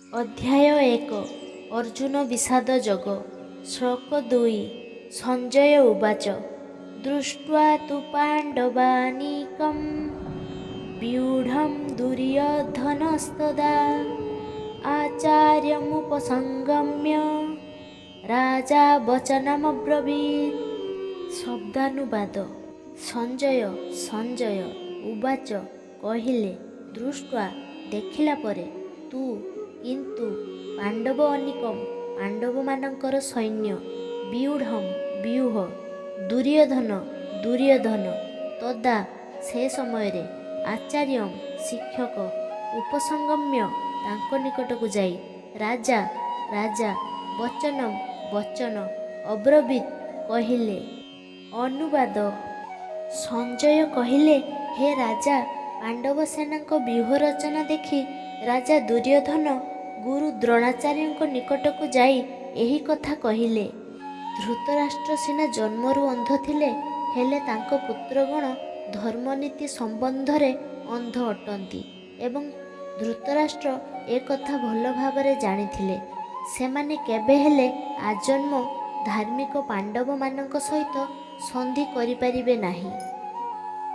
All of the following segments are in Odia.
ଅଧ୍ୟାୟ 1 ଅର୍ଜୁନ ବିଷାଦ ଯୋଗ। ଶ୍ଳୋକ 2 ସଞ୍ଜୟ ଉବାଚ ଦୃष्ट्वा ତୁ ପାଣ୍ଡବାନିକଂ ବ୍ୟୁଢ଼ଂ ଦୁର୍ୟୋଧନସ୍ତଦା ଆଚାର୍ଯ୍ୟମୁପସଂଗମ୍ୟ ରାଜା ବଚନମବ୍ରବୀତ୍। ଶବ୍ଦାନୁବାଦ। ସଞ୍ଜୟ ଉବାଚ କହିଲେ, ଦୃଷ୍ଟ୍ୱା ଦେଖିଲା ପରେ, ତୁ କିନ୍ତୁ ପାଣ୍ଡବ ଅନିକମ୍ ପାଣ୍ଡବମାନଙ୍କର ସୈନ୍ୟ, ବ୍ୟୁହ ଦୁର୍ଯ୍ୟୋଧନ ତଦା ସେ ସମୟରେ, ଆଚାର୍ଯ୍ୟମ୍ ଶିକ୍ଷକ, ଉପସଂଗମ୍ୟ ତାଙ୍କ ନିକଟକୁ ଯାଇ, ରାଜା ବଚନ ଅବ୍ରବୀତ୍ କହିଲେ। ଅନୁବାଦ। ସଞ୍ଜୟ କହିଲେ, ହେ ରାଜା, ପାଣ୍ଡବ ସେନାଙ୍କ ବ୍ୟୂହ ରଚନା ଦେଖି ରାଜା ଦୁର୍ଯ୍ୟୋଧନ ଗୁରୁ ଦ୍ରୋଣାଚାର୍ଯ୍ୟଙ୍କ ନିକଟକୁ ଯାଇ ଏହି କଥା କହିଲେ। ଧୃତରାଷ୍ଟ୍ର ସିନା ଜନ୍ମରୁ ଅନ୍ଧ ଥିଲେ, ହେଲେ ତାଙ୍କ ପୁତ୍ରଗଣ ଧର୍ମନୀତି ସମ୍ବନ୍ଧରେ ଅନ୍ଧ ଅଟନ୍ତି ଏବଂ ଧୃତରାଷ୍ଟ୍ର ଏକଥା ଭଲ ଭାବରେ ଜାଣିଥିଲେ। ସେମାନେ କେବେ ହେଲେ ଆଜନ୍ମ ଧାର୍ମିକ ପାଣ୍ଡବମାନଙ୍କ ସହିତ ସନ୍ଧି କରିପାରିବେ ନାହିଁ।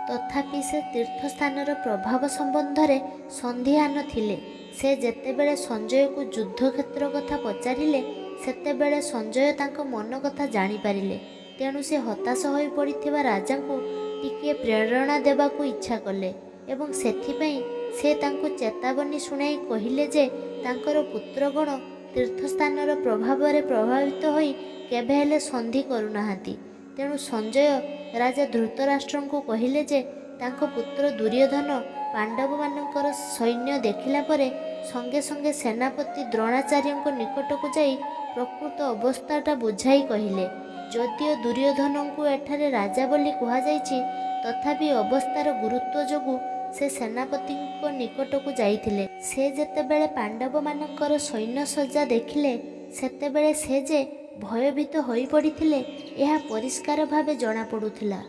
ତଥାପି ସେ ତୀର୍ଥସ୍ଥାନର ପ୍ରଭାବ ସମ୍ବନ୍ଧରେ ସନ୍ଦିହାନ ଥିଲେ। ସେ ଯେତେବେଳେ ସଞ୍ଜୟକୁ ଯୁଦ୍ଧକ୍ଷେତ୍ର କଥା ପଚାରିଲେ, ସେତେବେଳେ ସଞ୍ଜୟ ତାଙ୍କ ମନ କଥା ଜାଣିପାରିଲେ। ତେଣୁ ସେ ହତାଶ ହୋଇ ପଡ଼ିଥିବା ରାଜାଙ୍କୁ ଟିକିଏ ପ୍ରେରଣା ଦେବାକୁ ଇଚ୍ଛା କଲେ ଏବଂ ସେଥିପାଇଁ ସେ ତାଙ୍କୁ ଚେତାବନୀ ଶୁଣାଇ କହିଲେ ଯେ ତାଙ୍କର ପୁତ୍ରଗଣ ତୀର୍ଥସ୍ଥାନର ପ୍ରଭାବରେ ପ୍ରଭାବିତ ହୋଇ କେବେ ହେଲେ ସନ୍ଧି କରୁନାହାନ୍ତି। ତେଣୁ ସଞ୍ଜୟ ରାଜା ଧୃତରାଷ୍ଟ୍ରଙ୍କୁ କହିଲେ ଯେ ତାଙ୍କ ପୁତ୍ର ଦୁର୍ଯ୍ୟୋଧନ ପାଣ୍ଡବମାନଙ୍କର ସୈନ୍ୟ ଦେଖିଲା ପରେ ସଙ୍ଗେ ସଙ୍ଗେ ସେନାପତି ଦ୍ରୋଣାଚାର୍ଯ୍ୟଙ୍କ ନିକଟକୁ ଯାଇ ପ୍ରକୃତ ଅବସ୍ଥାଟା ବୁଝାଇ କହିଲେ। ଯଦିଓ ଦୁର୍ଯ୍ୟୋଧନଙ୍କୁ ଏଠାରେ ରାଜା ବୋଲି କୁହାଯାଇଛି, ତଥାପି ଅବସ୍ଥାର ଗୁରୁତ୍ୱ ଯୋଗୁଁ ସେ ସେନାପତିଙ୍କ ନିକଟକୁ ଯାଇଥିଲେ। ସେ ଯେତେବେଳେ ପାଣ୍ଡବମାନଙ୍କର ସୈନ୍ୟସଜ୍ଜା ଦେଖିଲେ, ସେତେବେଳେ ସେ ଯେ ଭୟଭୀତ ହୋଇପଡ଼ିଥିଲେ, ଏହା ପରିଷ୍କାର ଭାବେ ଜଣାପଡ଼ୁଥିଲା।